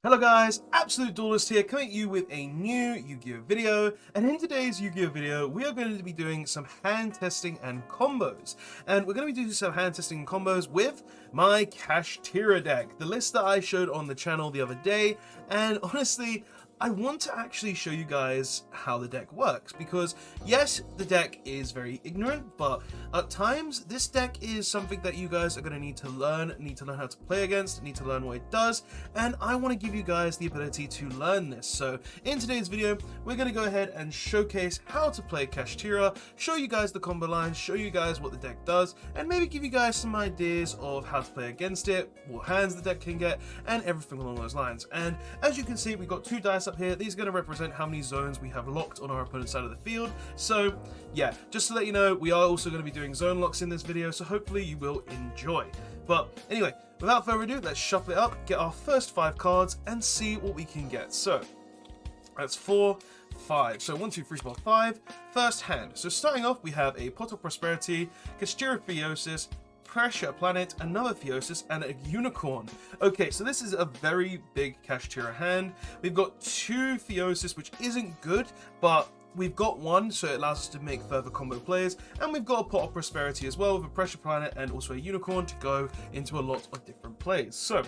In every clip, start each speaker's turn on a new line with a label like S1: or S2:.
S1: Hello guys, Absolute Duelist here, coming at you with a new Yu-Gi-Oh video, and in today's Yu-Gi-Oh video, we are going to be doing some hand testing and combos. And we're going to be doing some hand testing and combos with my Kashtira deck, the list that I showed on the channel the other day, and honestly, I want to actually show you guys how the deck works, because yes, the deck is very ignorant, but at times this deck is something that you guys are going to need to learn how to play against, need to learn what it does, and I want to give you guys the ability to learn this. So in today's video, we're going to go ahead and showcase how to play Kashtira, show you guys the combo lines, show you guys what the deck does, and maybe give you guys some ideas of how to play against it, what hands the deck can get, and everything along those lines. And as you can see, we've got two dice up here. These are going to represent how many zones we have locked on our opponent's side of the field. So yeah, just to let you know, we are also going to be doing zone locks in this video, so hopefully you will enjoy. But anyway, without further ado, let's shuffle it up, get our first 5 cards, and see what we can get. So that's 4, 5. So 1, 2, 3, 4, 5. First hand. So starting off, we have a Pot of Prosperity, Kashtira Theosis, Pressure Planet, another Theosis, and a Unicorn. Okay, so this is a very big Kashtira hand. We've got 2 Theosis, which isn't good, but we've got 1, so it allows us to make further combo plays, and we've got a Pot of Prosperity as well with a Pressure Planet and also a Unicorn to go into a lot of different plays. So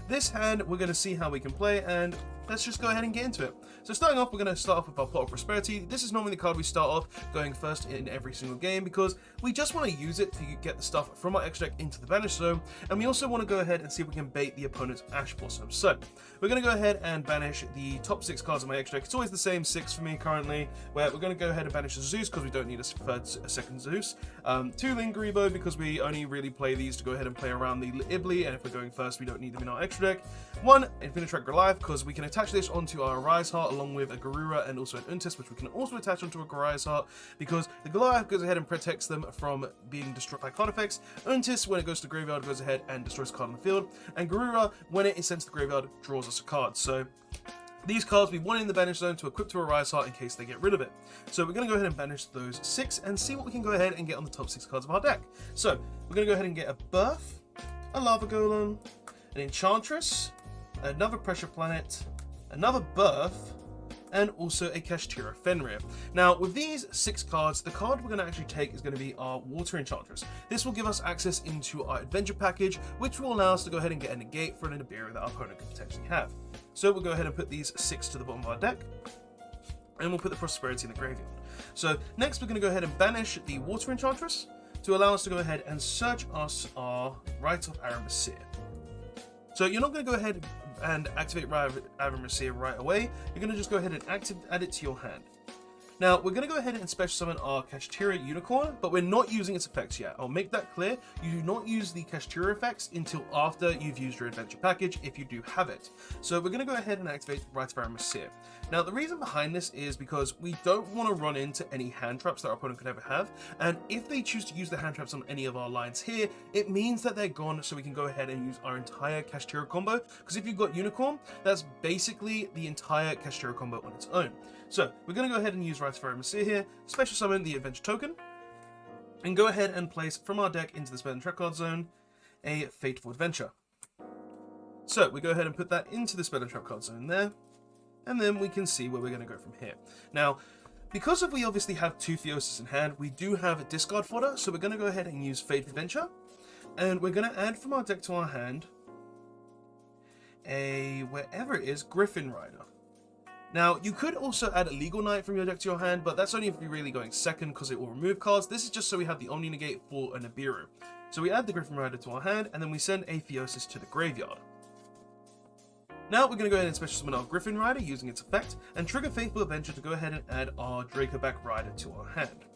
S1: this hand, we're going to see how we can play, and let's just go ahead and get into it. So starting off, we're going to start off with our Pot of Prosperity. This is normally the card we start off going first in every single game, because we just want to use it to get the stuff from our extra deck into the banish zone, and we also want to go ahead and see if we can bait the opponent's Ash Blossom. So we're going to go ahead and banish the top 6 cards of my extra deck. It's always the same 6 for me currently, where we're going to go ahead and banish the Zeus because we don't need a second Zeus. 2 Lingaribo because we only really play these to go ahead and play around the Ibli, and if we're going first, we don't need them in our extra deck. 1 Infinitrack Goliath because we can attach this onto our Rise Heart along with a Garura and also an Untis, which we can also attach onto a Rise Heart because the Goliath goes ahead and protects them from being destroyed by card effects. Untis, when it goes to the graveyard, goes ahead and destroys a card on the field, and Garura, when it is sent to the graveyard, draws us a card. So these cards we want in the banish zone to equip to a Rise Heart in case they get rid of it. So we're going to go ahead and banish those 6 and see what we can go ahead and get on the top 6 cards of our deck. So we're going to go ahead and get a Birth, a Lava Golem, an Enchantress, another Pressure Planet, another Birth, and also a Kashtira Fenrir. Now, with these 6 cards, the card we're going to actually take is going to be our Water Enchantress. This will give us access into our Adventure Package, which will allow us to go ahead and get a negate for an Nibiru that our opponent could potentially have. So we'll go ahead and put these 6 to the bottom of our deck, and we'll put the Prosperity in the graveyard. So next, we're going to go ahead and banish the Water Enchantress to allow us to go ahead and search us our Rite of Aramesir. So you're not going to go ahead and activate Aramesir right away. You're going to just go ahead and add it to your hand. Now, we're going to go ahead and special summon our Kashtira Unicorn, but we're not using its effects yet. I'll make that clear. You do not use the Kashtira effects until after you've used your Adventure Package, if you do have it. So we're going to go ahead and activate Rite of Aramesir. Now, the reason behind this is because we don't want to run into any hand traps that our opponent could ever have, and if they choose to use the hand traps on any of our lines here, it means that they're gone, so we can go ahead and use our entire Kashtira combo, because if you've got Unicorn, that's basically the entire Kashtira combo on its own. So we're going to go ahead and use Rite of Aramesir here, special summon the Adventure Token, and go ahead and place from our deck into the Spell and Trap card zone a Fateful Adventure. So we go ahead and put that into the Spell and Trap card zone there, and then we can see where we're going to go from here. Now, because we obviously have 2 Theosis in hand, we do have a discard fodder, so we're going to go ahead and use Fateful Adventure, and we're going to add from our deck to our hand a, wherever it is, Griffin Rider. Now, you could also add a Legal Knight from your deck to your hand, but that's only if you're really going second because it will remove cards. This is just so we have the Omni Negate for a Nibiru. So we add the Griffin Rider to our hand, and then we send a Theosis to the graveyard. Now we're going to go ahead and special summon our Griffin Rider using its effect, and trigger Faithful Adventure to go ahead and add our Dracoback Rider to our hand.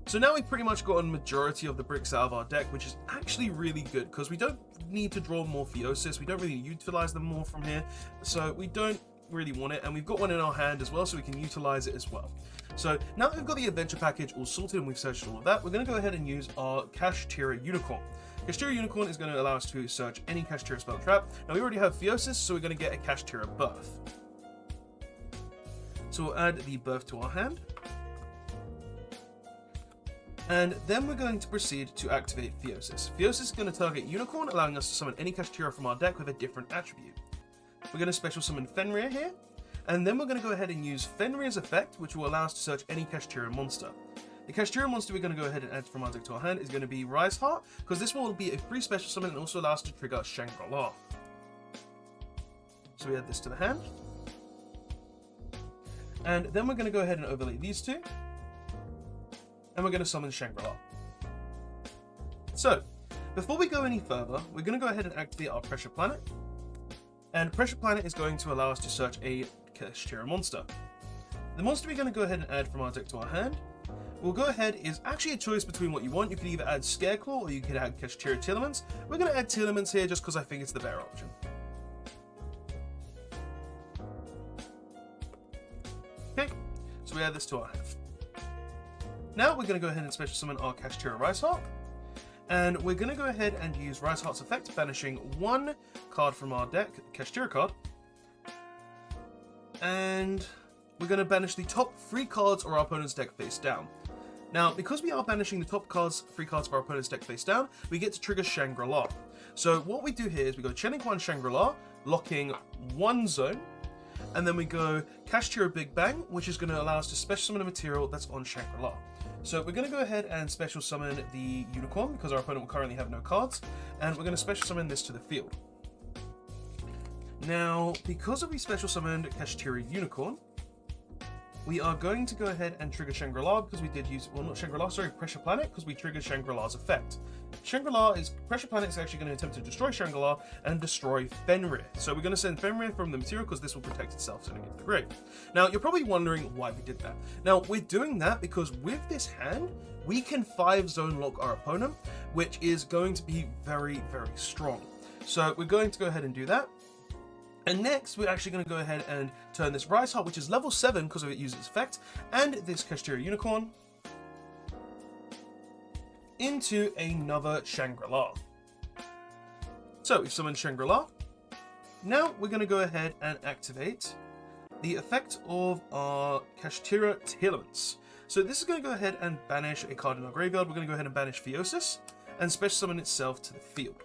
S1: So now we've pretty much gotten majority of the bricks out of our deck, which is actually really good, because we don't need to draw more Theosis, we don't really utilize them more from here, so we don't really want it, and we've got one in our hand as well, so we can utilize it as well. So now that we've got the Adventure Package all sorted and we've searched all of that, we're going to go ahead and use our Kashtira Unicorn. Kashtira Unicorn is going to allow us to search any Kashtira spell trap. Now we already have Theosis, so we're going to get a Kashtira Birth. So we'll add the Birth to our hand, and then we're going to proceed to activate Theosis. Theosis is going to target Unicorn, allowing us to summon any Kashtira from our deck with a different attribute. we're going to special summon Fenrir here, and then we're going to go ahead and use Fenrir's effect, which will allow us to search any Kashtira monster. The Kashtira monster we're going to go ahead and add from our deck to our hand is going to be Rise Heart, because this one will be a free special summon and also allow us to trigger Shangri-La. So we add this to the hand. And then we're going to go ahead and overlay these two. And we're going to summon Shangri-La. So, before we go any further, we're going to go ahead and activate our Pressure Planet. And Pressure Planet is going to allow us to search a Kashtira monster. The monster we're going to go ahead and add from our deck to our hand, we'll go ahead, is actually a choice between what you want. You could either add Scareclaw or you could add Kashtira Telements. We're going to add Telements here just because I think it's the better option. Okay, so we add this to our hand. Now we're going to go ahead and special summon our Kashtira Rise Heart. And we're going to go ahead and use Rise Heart's effect, banishing one card from our deck, Kashtira card. And we're going to banish the top 3 cards of our opponent's deck face down. Now, because we are banishing the top 3 cards of our opponent's deck face down, we get to trigger Shangri-La. So what we do here is we go Channeling 1 Shangri-La, locking 1 zone, and then we go Kashtira Big Bang, which is going to allow us to special summon a material that's on Shangri-La. So we're going to go ahead and special summon the Unicorn, because our opponent will currently have no cards, and we're going to special summon this to the field. Now, because we special summoned Kashtira Unicorn, we are going to go ahead and trigger Shangri-La because we did use, well, not Shangri-La, sorry, Pressure Planet, because we triggered Shangri-La's effect. Pressure Planet is actually going to attempt to destroy Shangri-La and destroy Fenrir. So we're going to send Fenrir from the material because this will protect itself sending it to the grave. Now, you're probably wondering why we did that. Now, we're doing that because with this hand, we can 5-zone lock our opponent, which is going to be very, very strong. So we're going to go ahead and do that. And next, we're actually going to go ahead and turn this Rise Heart, which is level 7 because of it uses its effect, and this Kashtira Unicorn into another Shangri-La. So we've summoned Shangri-La. Now we're going to go ahead and activate the effect of our Kashtira Telements. So this is going to go ahead and banish a card in our graveyard. We're going to go ahead and banish Theosis and special summon itself to the field.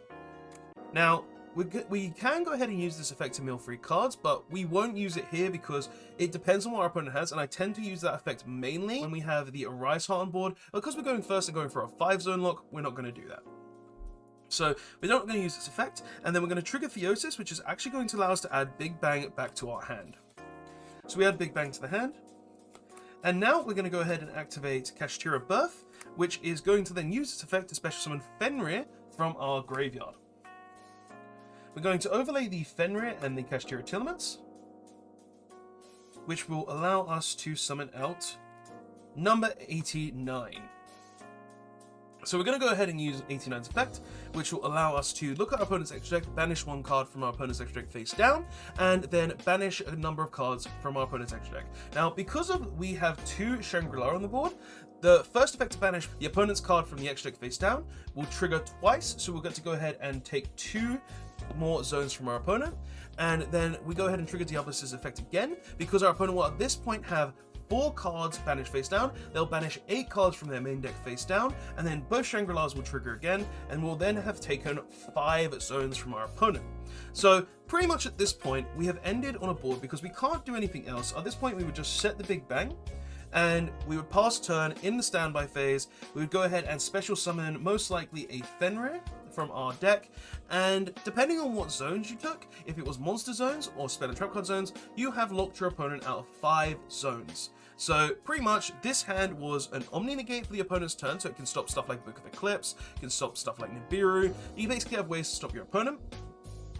S1: Now, we can go ahead and use this effect to mill 3 cards, but we won't use it here because it depends on what our opponent has, and I tend to use that effect mainly when we have the Rise Heart on board. Because we're going first and going for a 5-zone lock, we're not going to do that. So we're not going to use this effect, and then we're going to trigger Theosis, which is actually going to allow us to add Big Bang back to our hand. So we add Big Bang to the hand, and now we're going to go ahead and activate Kashtira Birth, which is going to then use its effect to special summon Fenrir from our graveyard. We're going to overlay the Fenrir and the Kashtira Telements, which will allow us to summon out number 89. So we're going to go ahead and use 89's effect, which will allow us to look at our opponent's extra deck, banish 1 card from our opponent's extra deck face down, and then banish a number of cards from our opponent's extra deck. Now, because we have 2 Shangri-La on the board, the first effect to banish the opponent's card from the extra deck face down will trigger twice, so we'll get to go ahead and take 2 more zones from our opponent, and then we go ahead and trigger Diablos' effect again, because our opponent will at this point have 4 cards banished face down. They'll banish 8 cards from their main deck face down, and then both Shangri-Las will trigger again, and we'll then have taken 5 zones from our opponent. So pretty much at this point, we have ended on a board because we can't do anything else. At this point, we would just set the Big Bang, and we would pass turn in the standby phase. We would go ahead and special summon most likely a Fenrir from our deck, and depending on what zones you took, if it was monster zones or spell and trap card zones, you have locked your opponent out of 5 zones. So pretty much this hand was an Omni Negate for the opponent's turn, so it can stop stuff like Book of Eclipse, it can stop stuff like Nibiru. You basically have ways to stop your opponent.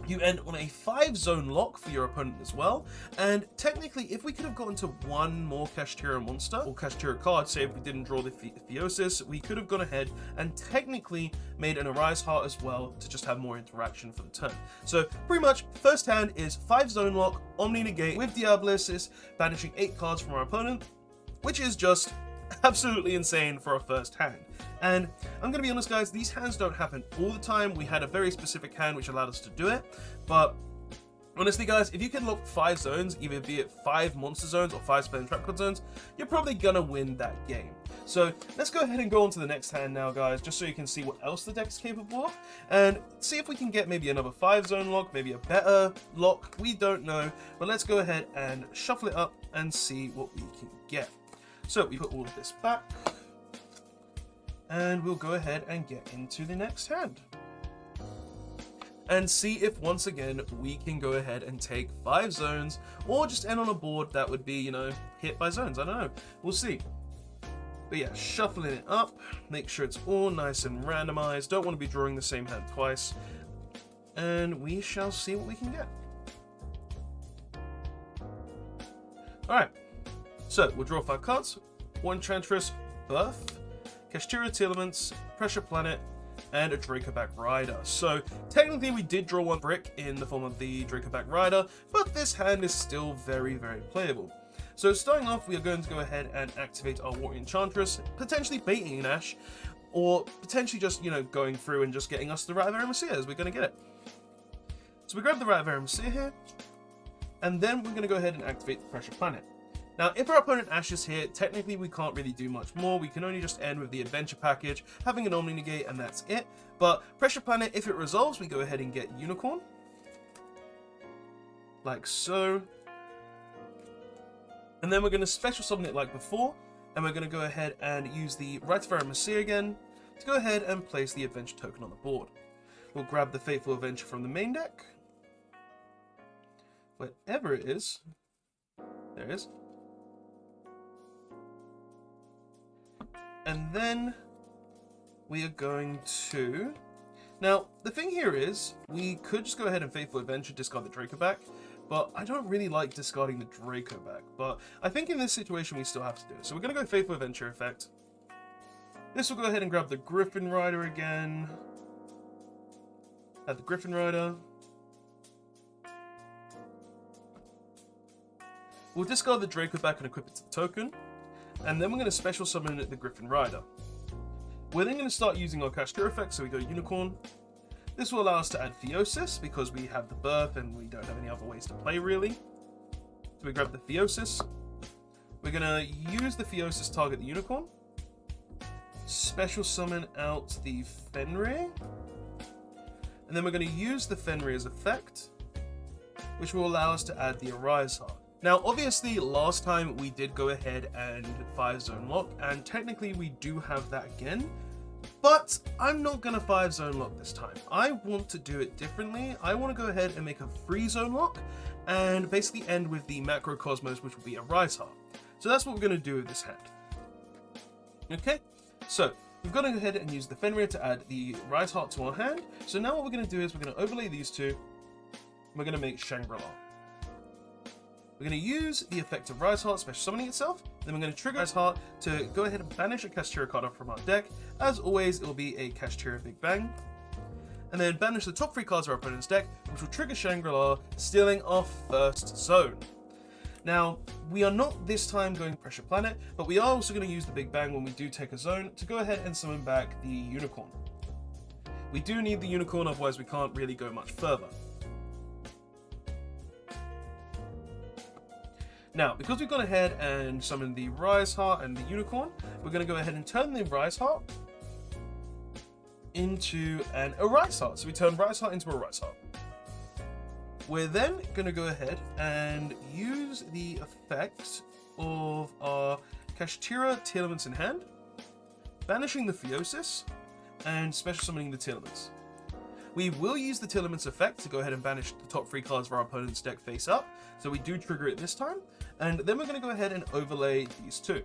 S1: You end on a 5-zone lock for your opponent as well, and technically if we could have gotten to 1 more Kashtira monster or Kashtira card, say if we didn't draw the Theosis, we could have gone ahead and technically made an Arise Heart as well to just have more interaction for the turn. So pretty much first hand is 5-zone lock, Omni Negate with Diablos, banishing 8 cards from our opponent, which is just absolutely insane for a first hand. And I'm gonna be honest guys, these hands don't happen all the time. We had a very specific hand which allowed us to do it, but honestly guys, if you can lock 5 zones, either be it 5 monster zones or 5 spell and trap card zones, you're probably gonna win that game. So let's go ahead and go on to the next hand now, guys, just so you can see what else the deck is capable of, and see if we can get maybe another 5-zone lock, maybe a better lock, we don't know, but let's go ahead and shuffle it up and see what we can get. So we put all of this back, and we'll go ahead and get into the next hand. And see if once again we can go ahead and take 5 zones, or just end on a board that would be, you know, hit by zones. I don't know. We'll see. But yeah, shuffling it up, make sure it's all nice and randomized. Don't want to be drawing the same hand twice. And we shall see what we can get. Alright, so we'll draw 5 cards. 1 Enchantress, Birth, Kashtira Telements, Pressure Planet, and a Dracoback Rider. So technically we did draw 1 brick in the form of the Dracoback Rider, but this hand is still very, very playable. So starting off, we are going to go ahead and activate our Warrior Enchantress, potentially baiting an Ash, or potentially just, you know, going through and just getting us the Rat of Eremacea as we're going to get it. So we grab the Rat of Eremacea here, and then we're going to go ahead and activate the Pressure Planet. Now, if our opponent ashes here, technically we can't really do much more. We can only just end with the Adventure package, having an Omni Negate, and that's it. But Pressure Planet, if it resolves, we go ahead and get Unicorn. Like so. And then we're going to special summon it like before, and we're going to go ahead and use the Right of Eremacea again to go ahead and place the Adventure token on the board. We'll grab the Fateful Adventure from the main deck. Wherever it is. There it is. And then we are going to... Now, the thing here is, we could just go ahead and Fateful Adventure, discard the Dracoback, but I don't really like discarding the Dracoback. But I think in this situation we still have to do it. So we're going to go Fateful Adventure effect. This will go ahead and grab the Griffin Rider again. Add the Griffin Rider. We'll discard the Dracoback and equip it to the token. And then we're going to special summon the Griffin Rider. We're then going to start using our Kashtira effect, so we go Unicorn. This will allow us to add Theosis, because we have the Birth and we don't have any other ways to play, really. So we grab the Theosis. We're going to use the Theosis to target the Unicorn. Special summon out the Fenrir. And then we're going to use the Fenrir's effect, which will allow us to add the Arise Heart. Now, obviously, last time we did go ahead and 5-zone lock, and technically we do have that again, but I'm not going to 5-zone lock this time. I want to do it differently. I want to go ahead and make a 3-zone lock, and basically end with the Macrocosmos, which will be a Rise Heart. So that's what we're going to do with this hand. Okay, so we've got to go ahead and use the Fenrir to add the Rise Heart to our hand. So now what we're going to do is we're going to overlay these two, and we're going to make Shangri-La. We're going to use the effect of Rise Heart special summoning itself, then we're going to trigger Rise Heart to go ahead and banish a Kashtira card from our deck. As always, it will be a Kashtira Big Bang. And then banish the top 3 cards of our opponent's deck, which will trigger Shangri-La, stealing our first zone. Now, we are not this time going Pressure Planet, but we are also going to use the Big Bang when we do take a zone to go ahead and summon back the Unicorn. We do need the Unicorn, otherwise we can't really go much further. Now, because we've gone ahead and summoned the Rise Heart and the Unicorn, we're going to go ahead and turn the Rise Heart into an Arise Heart. So we turn Rise Heart into a Rise Heart. We're then going to go ahead and use the effect of our Kashtira Telements in hand, banishing the Theosis, and special summoning the Telements. We will use the Telements effect to go ahead and banish the top 3 cards of our opponent's deck face up, so we do trigger it this time, and then we're going to go ahead and overlay these two.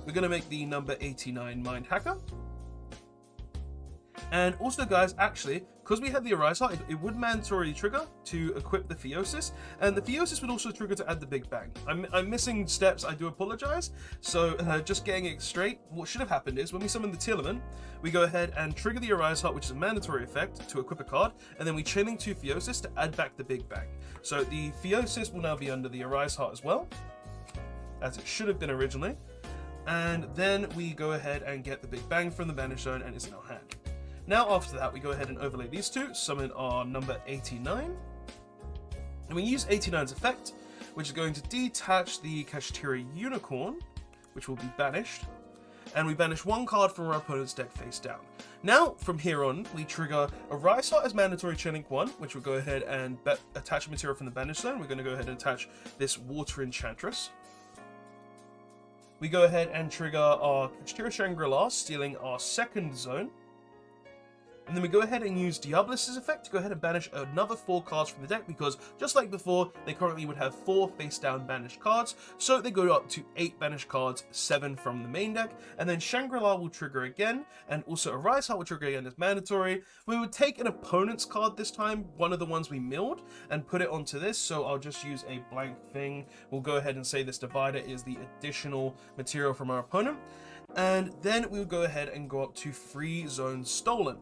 S1: We're going to make the number 89 Mind Hacker. And also, guys, actually, because we had the Arise Heart, it would mandatorily trigger to equip the Theosis, and the Theosis would also trigger to add the Big Bang. I'm missing steps, I do apologize. So just getting it straight, what should have happened is when we summon the Telement, we go ahead and trigger the Arise Heart, which is a mandatory effect, to equip a card, and then we chain link to Theosis to add back the Big Bang. So the Theosis will now be under the Arise Heart as well, as it should have been originally. And then we go ahead and get the Big Bang from the Banish Zone, and it's in our hand. Now after that, we go ahead and overlay these two, summon our number 89, and we use 89's effect, which is going to detach the Kashtira Unicorn which will be banished. And we banish one card from our opponent's deck face down. Now, from here on, we trigger a Rise Heart as mandatory Chilling 1, which will go ahead and attach a material from the banish zone. We're going to go ahead and attach this Water Enchantress. We go ahead and trigger our Kashtira Shangri-La, stealing our second zone. And then we go ahead and use Diablo's effect to go ahead and banish another 4 cards from the deck, because just like before, they currently would have 4 face-down banished cards, so they go up to 8 banished cards, 7 from the main deck, and then Shangri-La will trigger again, and also a Rise Heart will trigger again as mandatory. We would take an opponent's card this time, one of the ones we milled, and put it onto this, so I'll just use a blank thing. We'll go ahead and say this divider is the additional material from our opponent, and then we'll go ahead and go up to 3 zones stolen.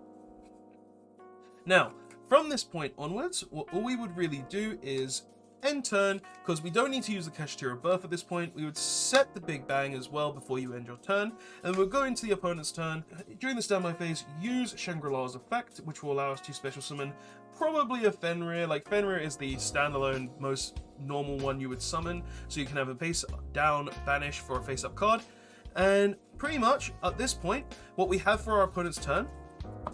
S1: Now, from this point onwards, all we would really do is end turn, because we don't need to use the Kashtira Birth at this point. We would set the Big Bang as well before you end your turn, and we'll go into the opponent's turn. During the standby phase, use Shangri-La's effect, which will allow us to special summon probably a Fenrir. Like, Fenrir is the standalone, most normal one you would summon, so you can have a face down banish for a face up card. And pretty much, at this point, what we have for our opponent's turn,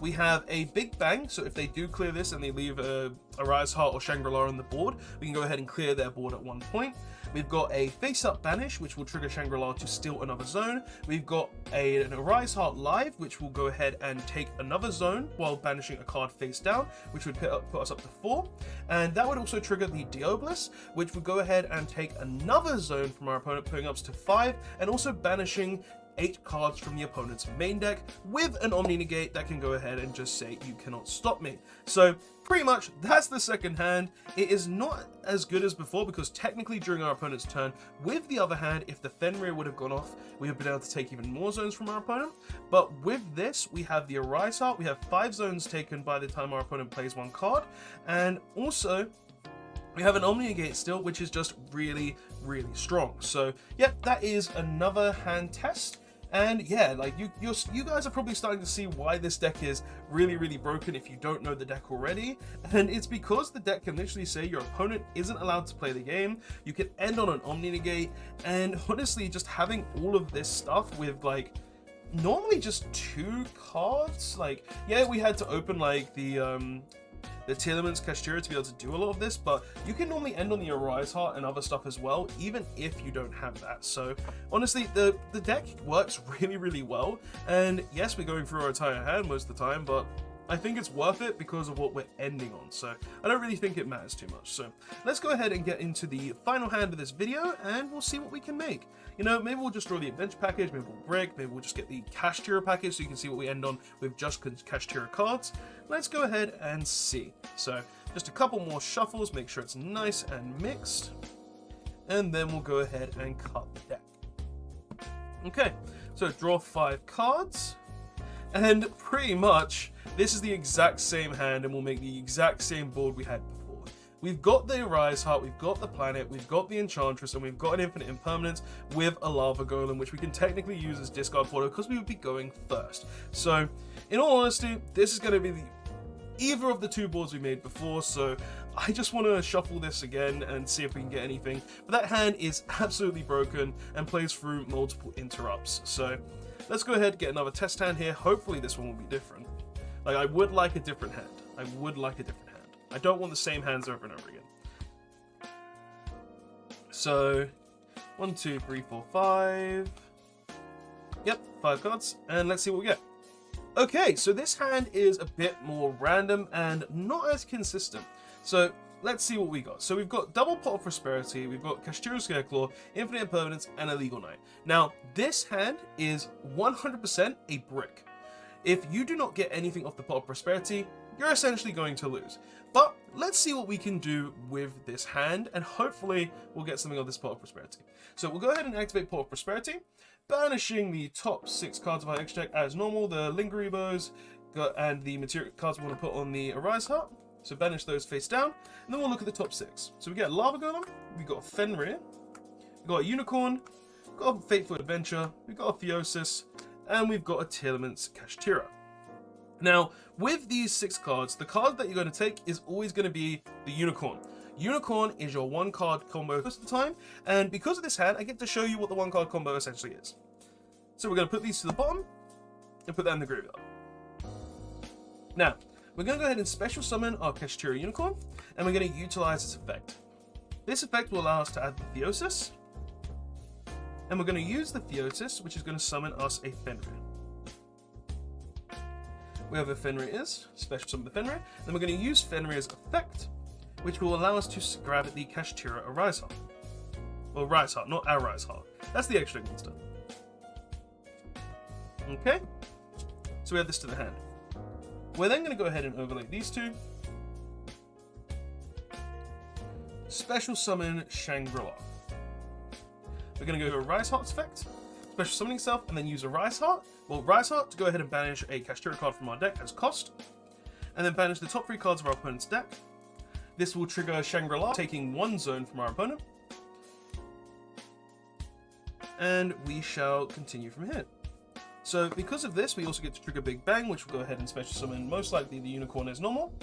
S1: we have a Big Bang, so if they do clear this and they leave a Rise Heart or Shangri-La on the board, we can go ahead and clear their board at one point. We've got a face-up banish, which will trigger Shangri-La to steal another zone. We've got an Rise Heart live, which will go ahead and take another zone while banishing a card face down, which would put us up to 4. And that would also trigger the Diablo's, which would go ahead and take another zone from our opponent, putting us to 5, and also banishing 8 cards from the opponent's main deck with an Omni Negate that can go ahead and just say, you cannot stop me. So pretty much that's the second hand. It is not as good as before, because technically during our opponent's turn, with the other hand, if the Fenrir would have gone off, we would have been able to take even more zones from our opponent. But with this, we have the Rise Heart. We have 5 zones taken by the time our opponent plays 1 card. And also, we have an Omni Negate still, which is just really, really strong. So yeah, that is another hand test. And yeah, like you guys are probably starting to see why this deck is really, really broken if you don't know the deck already. And it's because the deck can literally say your opponent isn't allowed to play the game. You can end on an Omni Negate, and honestly, just having all of this stuff with like normally just 2 cards. Like, yeah, we had to open like the Telemans Kashtira to be able to do a lot of this, but you can normally end on the Rise Heart and other stuff as well, even if you don't have that. So honestly, the deck works really, really well. And yes, we're going through our entire hand most of the time, but I think it's worth it because of what we're ending on. So I don't really think it matters too much. So let's go ahead and get into the final hand of this video, and we'll see what we can make. You know, maybe we'll just draw the adventure package, maybe we'll break, maybe we'll just get the Kashtira package so you can see what we end on with just Kashtira cards. Let's go ahead and see. So just a couple more shuffles, make sure it's nice and mixed, and then we'll go ahead and cut the deck. Okay, so draw 5 cards, and pretty much this is the exact same hand, and we'll make the exact same board we had before. We've got the Rise Heart, we've got the Planet, we've got the Enchantress, and we've got an Infinite Impermanence with a Lava Golem, which we can technically use as discard fodder because we would be going first. So, in all honesty, this is going to be either of the 2 boards we made before, so I just want to shuffle this again and see if we can get anything. But that hand is absolutely broken and plays through multiple interrupts. So, let's go ahead and get another test hand here. Hopefully this one will be different. Like, I would like a different hand. I would like a different hand. I don't want the same hands over and over again. So, 1, 2, 3, 4, 5. Yep, 5 cards. And let's see what we get. Okay, so this hand is a bit more random and not as consistent. So, let's see what we got. So we've got double Pot of Prosperity, we've got Kashtira Scareclaw, Infinite Impermanence, and Illegal Knight. Now, this hand is 100% a brick. If you do not get anything off the Pot of Prosperity, you're essentially going to lose. But let's see what we can do with this hand, and hopefully we'll get something on this Pot of Prosperity. So we'll go ahead and activate Pot of Prosperity, banishing the top 6 cards of our extra deck as normal, the Lingerebos, and the material cards we want to put on the Rise Heart. So banish those face down, and then we'll look at the top 6. So we get a Lava Golem, we got a Fenrir, we got a Unicorn, we've got a Fateful Adventure, we've got a Theosis, and we've got a Telemans Kashtira. Now, with these 6 cards, the card that you're going to take is always going to be the Unicorn. Unicorn is your 1-card combo most of the time, and because of this hand, I get to show you what the 1-card combo essentially is. So we're going to put these to the bottom, and put that in the graveyard. Now, we're going to go ahead and special summon our Kashtira Unicorn, and we're going to utilize its effect. This effect will allow us to add the Theosis, and we're going to use the Theosis, which is going to summon us a Fenrir. Wherever Fenrir is, special summon the Fenrir, then we're going to use Fenrir's effect, which will allow us to grab the Kashtira Arise Heart. Well, Rise Heart, not our Rise Heart. That's the extra monster. Okay, so we add this to the hand. We're then going to go ahead and overlay these two. Special summon Shangri-La. We're going to go to a Rise Heart's effect, special summoning self, and then use a Rise Heart. Well, Rise Heart to go ahead and banish a Kashtira card from our deck as cost, and then banish the top 3 cards of our opponent's deck. This will trigger Shangri-La, taking 1 zone from our opponent. And we shall continue from here. So because of this, we also get to trigger Big Bang, which will go ahead and special summon most likely the Unicorn as normal.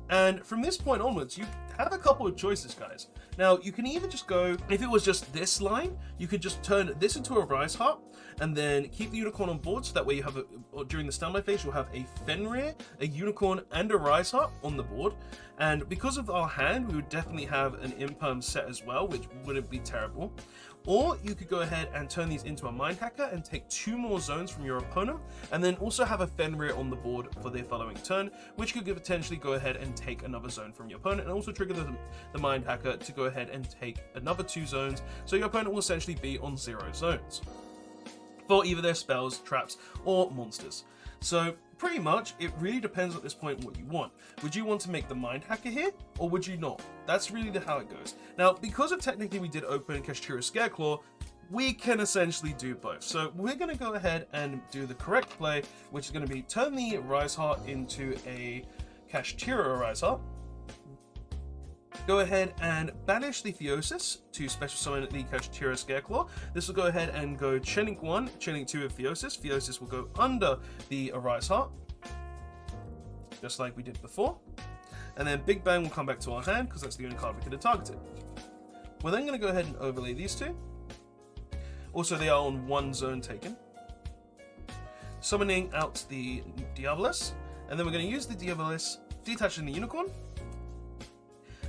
S1: And from this point onwards, you have a couple of choices, guys. Now, you can either just go, if it was just this line, you could just turn this into a Rise Heart, and then keep the Unicorn on board, so that way you have, during the standby phase, you'll have a Fenrir, a Unicorn, and a Rise Heart on the board. And because of our hand, we would definitely have an Imperm set as well, which wouldn't be terrible. Or you could go ahead and turn these into a Mind Hacker and take 2 more zones from your opponent, and then also have a Fenrir on the board for their following turn, which could potentially go ahead and take another zone from your opponent, and also trigger the Mind Hacker to go ahead and take another 2 zones, so your opponent will essentially be on 0 zones for either their spells, traps, or monsters. So pretty much, it really depends at this point what you want. Would you want to make the Mind Hacker here, or would you not? That's really how it goes. Now, because of technically we did open Kashtira Scareclaw, we can essentially do both. So we're going to go ahead and do the correct play, which is going to be turn the Rise Heart into a Kashtira Rise Heart. Go ahead and banish the Theosis to special summon the Kashtira Scareclaw. This will go ahead and go Chaining 1, Chaining 2 of Theosis. Theosis will go under the Arise Heart, just like we did before. And then Big Bang will come back to our hand, because that's the only card we could have targeted. We're then going to go ahead and overlay these two. Also, they are on 1 zone taken. Summoning out the Diabolus. And then we're going to use the Diabolus, detaching the Unicorn,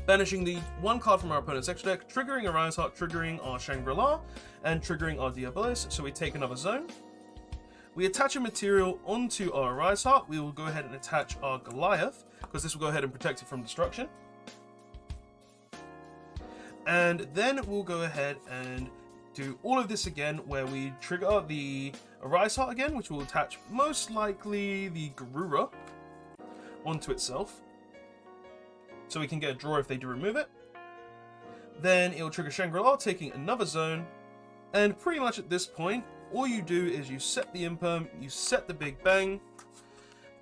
S1: banishing the 1 card from our opponent's extra deck, triggering a Rise Heart, triggering our Shangri-La, and triggering our Diabolus, so we take another zone. We attach a material onto our Rise Heart. We will go ahead and attach our Goliath, because this will go ahead and protect it from destruction. And then we'll go ahead and do all of this again, where we trigger the Rise Heart again, which will attach most likely the Garura onto itself, so we can get a draw if they do remove it. Then it will trigger Shangri-La, taking another zone, and pretty much at this point, all you do is you set the Imperm, you set the Big Bang,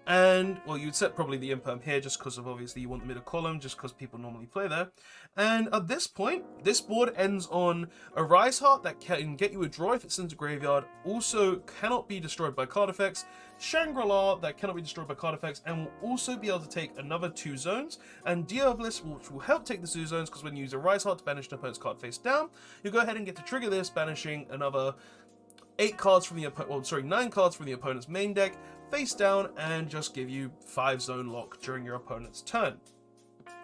S1: and, well, you'd set probably the Imperm here, just because of obviously you want the middle column, just because people normally play there. And at this point, this board ends on a Rise Heart that can get you a draw if it's in the graveyard, also cannot be destroyed by card effects, Shangri-La that cannot be destroyed by card effects, and will also be able to take another 2 zones, and Diabolus, which will help take the 2 zones, because when you use a Rise Heart to banish an opponent's card face down, you go ahead and get to trigger this, banishing another 8 cards from the opponent, 9 cards from the opponent's main deck, face down, and just give you 5 zone lock during your opponent's turn.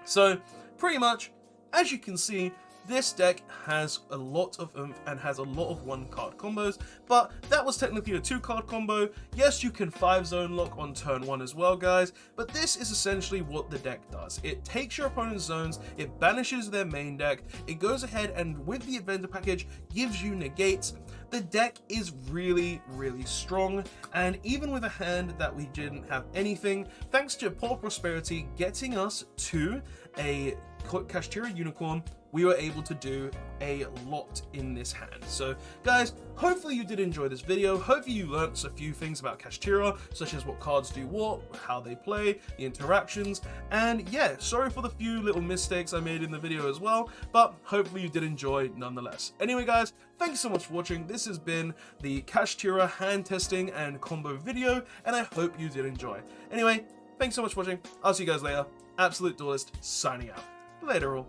S1: So, pretty much, as you can see, this deck has a lot of oomph and has a lot of 1-card combos, but that was technically a 2-card combo. Yes, you can 5 zone lock on turn 1 as well, guys, but this is essentially what the deck does. It takes your opponent's zones, it banishes their main deck, it goes ahead and with the Inventor package gives you negates. The deck is really, really strong, and even with a hand that we didn't have anything, thanks to Paul Prosperity getting us to a Kashtira Unicorn, we were able to do a lot in this hand. So guys, hopefully you did enjoy this video. Hopefully you learnt a few things about Kashtira, such as what cards do what, how they play, the interactions, and yeah, sorry for the few little mistakes I made in the video as well, but hopefully you did enjoy nonetheless. Anyway guys, thanks so much for watching. This has been the Kashtira hand testing and combo video, and I hope you did enjoy. Anyway, thanks so much for watching. I'll see you guys later. Absolute Duelist signing out. Later all.